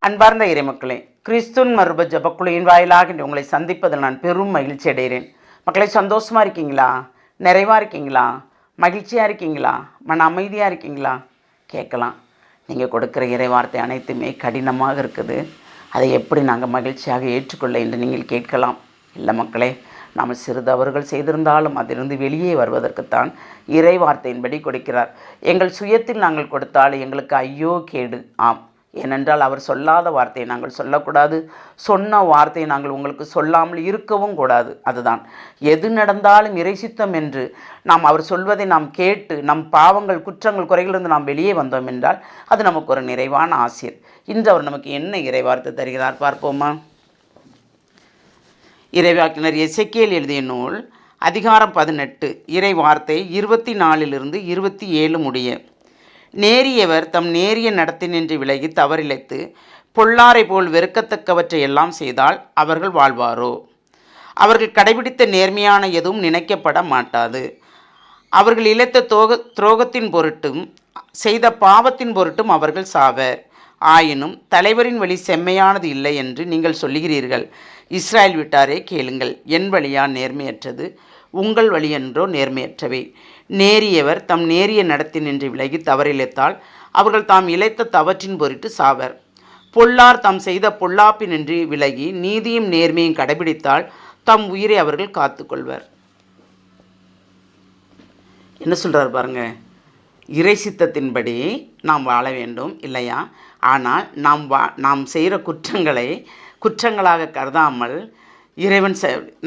அன்பார்ந்த இறைமக்களே, கிறிஸ்துவின் மறுப ஜபக்குழுவின் வாயிலாக இன்று உங்களை சந்திப்பதில் நான் பெரும் மகிழ்ச்சி அடைகிறேன். மக்களை, சந்தோஷமாக இருக்கீங்களா? நிறைவாக இருக்கீங்களா? மகிழ்ச்சியாக இருக்கீங்களா? மன அமைதியாக இருக்கீங்களா? கேட்கலாம். நீங்கள் கொடுக்குற இறைவார்த்தை அனைத்துமே கடினமாக இருக்குது. அதை எப்படி நாங்கள் மகிழ்ச்சியாக ஏற்றுக்கொள்ள என்று நீங்கள் கேட்கலாம். இல்லை மக்களே, நாம் சிறு தவறுகள் செய்திருந்தாலும் அதிலிருந்து வெளியே வருவதற்குத்தான் இறைவார்த்தையின்படி கொடுக்கிறார். எங்கள் சுயத்தில் நாங்கள் கொடுத்தால் எங்களுக்கு ஐயோ கேடு. ஆம், ஏனென்றால் அவர் சொல்லாத வார்த்தையை நாங்கள் சொல்லக்கூடாது, சொன்ன வார்த்தையை நாங்கள் உங்களுக்கு சொல்லாமல் இருக்கவும் கூடாது. அதுதான் எது நடந்தாலும் இறைசித்தம் என்று நாம் அவர் சொல்வதை நாம் கேட்டு நம் பாவங்கள் குற்றங்கள் குறைகளிலிருந்து நாம் வெளியே வந்தோம் என்றால் அது நமக்கு ஒரு நிறைவான ஆசிர். இன்று அவர் நமக்கு என்ன இறைவார்த்தை தருகிறார் பார்ப்போமா? இறைவாக்கினர் எசேக்கியேல் எழுதிய நூல் அதிகாரம் 18 இறைவார்த்தை 24 27 முடிய. நேரியவர் தம் நேரிய நடத்தினின்று விலகி தவறிழைத்து பொல்லாரை போல் வெறுக்கத்தக்கவற்றை எல்லாம் செய்தால் அவர்கள் வாழ்வாரோ? அவர்கள் கடைபிடித்த நேர்மையான எதுவும் நினைக்கப்பட மாட்டாது. அவர்கள் இழைத்த துரோகத்தின் பொருட்டும் செய்த பாவத்தின் பொருட்டும் அவர்கள் சாவர். ஆயினும் தலைவரின் வழி செம்மையானது இல்லை என்று நீங்கள் சொல்லுகிறீர்கள். இஸ்ராயேல் வீட்டாரே கேளுங்கள், என் வழியா நேர்மையற்றது, உங்கள் வழியென்றோ நேர்மையற்றவை. நேரியவர் தம் நேரிய நடத்தினின்று விலகி தவறிழைத்தால் அவர்கள் தாம் இழைத்த தவற்றின் பொருட்டு சாவர். பொல்லார் தாம் செய்த பொல்லாப்பினின்று விலகி நீதியும் நேர்மையும் கடைபிடித்தால் தம் உயிரை அவர்கள் காத்துக்கொள்வர். என்ன சொல்கிறார் பாருங்க, இறை சித்தத்தின்படி நாம் வாழ வேண்டும் இல்லையா? ஆனால் நாம் செய்கிற குற்றங்களை குற்றங்களாக கருதாமல் இறைவன்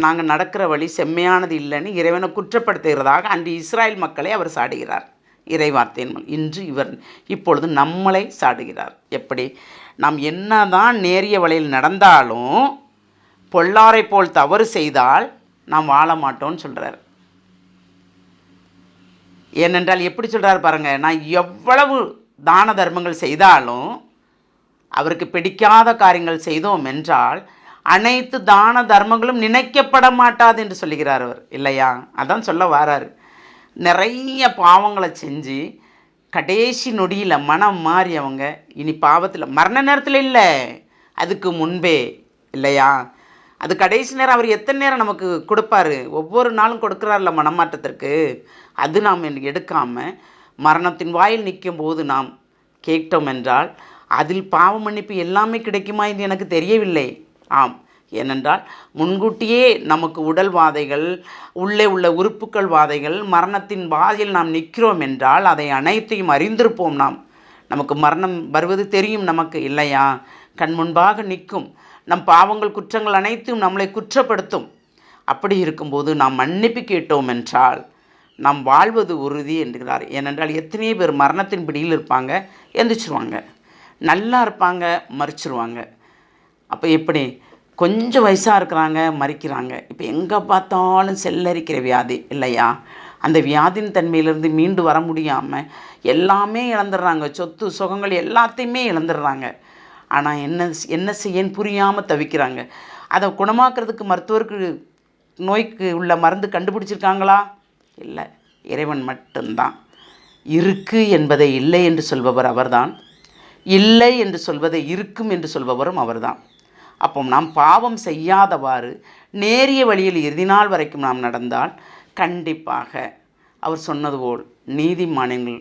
நாங்கள் நடக்கிற வழி செம்மையானது இல்லைன்னு இறைவனை குற்றப்படுத்துகிறதாக அன்று இஸ்ராயேல் மக்களை அவர் சாடுகிறார். இறைவார்த்தையின் இன்று இப்பொழுது நம்மளை சாடுகிறார். எப்படி? நாம் என்னதான் நேரிய வழியில் நடந்தாலும் பொல்லாரை போல் தவறு செய்தால் நாம் வாழ மாட்டோம்னு சொல்கிறார். ஏனென்றால் எப்படி சொல்கிறார் பாருங்கள், நான் எவ்வளவு தான தர்மங்கள் செய்தாலும் அவருக்கு பிடிக்காத காரியங்கள் செய்தோம் என்றால் அனைத்து தான தர்மங்களும் நினைக்கப்பட மாட்டாது என்று சொல்லுகிறார் அவர் இல்லையா? அதான் சொல்ல வராரு. நிறைய பாவங்களை செஞ்சு கடைசி நொடியில் மனம் மாறி அவங்க இனி பாவத்தில் மரண நேரத்தில் இல்லை, அதுக்கு முன்பே இல்லையா? அது கடைசி நேரம் அவர் எத்தனை நேரம் நமக்கு கொடுப்பார்? ஒவ்வொரு நாளும் கொடுக்குறாருல மனமாற்றத்திற்கு. அது நாம் எடுக்காமல் மரணத்தின் வாயில் நிற்கும் போது நாம் கேட்டோம் என்றால் அதில் பாவ மன்னிப்பு எல்லாமே கிடைக்குமா என்று எனக்கு தெரியவில்லை. ஆம், ஏனென்றால் முன்கூட்டியே நமக்கு உடல் வாதைகள், உள்ளே உள்ள உறுப்புக்கள் வாதைகள், மரணத்தின் வாயில் நாம் நிற்கிறோம் என்றால் அதை அனைத்தையும் அறிந்திருப்போம். நமக்கு மரணம் வருவது தெரியும் நமக்கு இல்லையா? கண் முன்பாக நிற்கும். நம் பாவங்கள் குற்றங்கள் அனைத்தும் நம்மளை குற்றப்படுத்தும். அப்படி இருக்கும்போது நாம் மன்னிப்பு கேட்டோம் என்றால் நாம் வாழ்வது உறுதி என்கிறார். ஏனென்றால் எத்தனையோ பேர் மரணத்தின் பிடியில் இருப்பாங்க, எந்திரிச்சிருவாங்க, நல்லா இருப்பாங்க, மறிச்சிருவாங்க. அப்போ எப்படி? கொஞ்சம் வயசாக இருக்கிறாங்க, மறிக்கிறாங்க. இப்போ எங்கே பார்த்தாலும் செல்லரிக்கிற வியாதி இல்லையா? அந்த வியாதியின் தன்மையிலிருந்து மீண்டு வர முடியாமல் எல்லாமே இழந்துடுறாங்க. சொத்து சுகங்கள் எல்லாத்தையுமே இழந்துடுறாங்க. ஆனால் என்ன செய்யன்னு புரியாமல் தவிக்கிறாங்க. அதை குணமாக்குறதுக்கு மருத்துவருக்கு நோய்க்கு உள்ள மருந்து கண்டுபிடிச்சிருக்காங்களா? இல்லை, இறைவன் மட்டும்தான். இருக்கு என்பதை இல்லை என்று சொல்பவர் அவர்தான், இல்லை என்று சொல்வதை இருக்கும் என்று சொல்பவரும் அவர்தான். அப்போ நாம் பாவம் செய்யாதவாறு நேரிய வழியில் இறுதி நாள் வரைக்கும் நாம் நடந்தால் கண்டிப்பாக அவர் சொன்னது போல் நீதிமான்கள்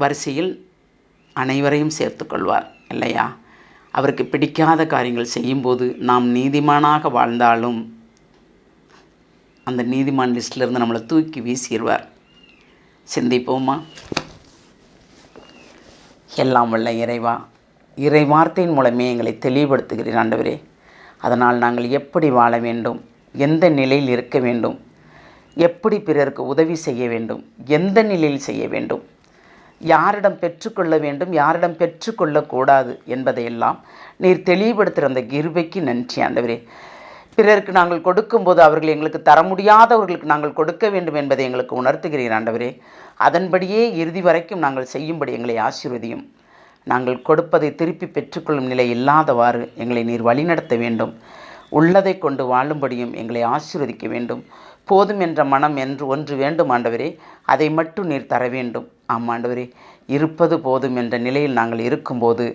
வரிசையில் அனைவரையும் சேர்த்துக்கொள்வார் இல்லையா? அவருக்கு பிடிக்காத காரியங்கள் செய்யும்போது நாம் நீதிமானாக வாழ்ந்தாலும் அந்த நீதிமான் லிஸ்டிலிருந்து நம்மளை தூக்கி வீசிடுவார். சிந்திப்போமா? எல்லாம் வல்ல இறைவா, இறை வார்த்தையின் மூலமே எங்களை தெளிவுபடுத்துகிறீர் ஆண்டவரே. அதனால் நாங்கள் எப்படி வாழ வேண்டும், எந்த நிலையில் இருக்க வேண்டும், எப்படி பிறருக்கு உதவி செய்ய வேண்டும், எந்த நிலையில் செய்ய வேண்டும், யாரிடம் பெற்றுக்கொள்ள வேண்டும், யாரிடம் பெற்றுக்கொள்ளக்கூடாது என்பதையெல்லாம் நீர் தெளிவுபடுத்துகிற அந்த கிருபைக்கு நன்றி ஆண்டவரே. பிறருக்கு நாங்கள் கொடுக்கும்போது அவர்கள் எங்களுக்கு தர முடியாதவர்களுக்கு நாங்கள் கொடுக்க வேண்டும் என்பதை எங்களுக்கு உணர்த்துகிறீர் ஆண்டவரே. அதன்படியே இறுதி வரைக்கும் நாங்கள் செய்யும்படி எங்களை ஆசீர்வதியும். நாங்கள் கொடுப்பதை திருப்பி பெற்றுக்கொள்ளும் நிலை இல்லாதவாறு எங்களை நீர் வழிநடத்த வேண்டும். உள்ளதை கொண்டு வாழும்படியும் எங்களை ஆசீர்வதிக்க வேண்டும். போதும் என்ற மனம் என்று ஒன்று வேண்டும் ஆண்டவரே, அதை மட்டும் நீர் தர வேண்டும். ஆமாம் ஆண்டவரே, இருப்பது போதும் என்ற நிலையில் நாங்கள் இருக்கும்போது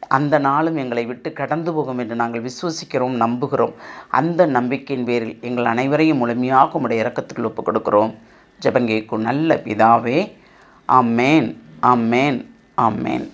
அந்த நாளும் எங்களை விட்டு கடந்து போகும் என்று நாங்கள் விசுவசிக்கிறோம், நம்புகிறோம். அந்த நம்பிக்கையின் பேரில் எங்கள் அனைவரையும் முழுமையாக உம்முடைய இரக்கத்துக்குள் ஒப்புக் கொடுக்கிறோம். ஜெபங்கேக்கும் நல்ல பிதாவே, ஆமேன், ஆமேன், ஆமேன்.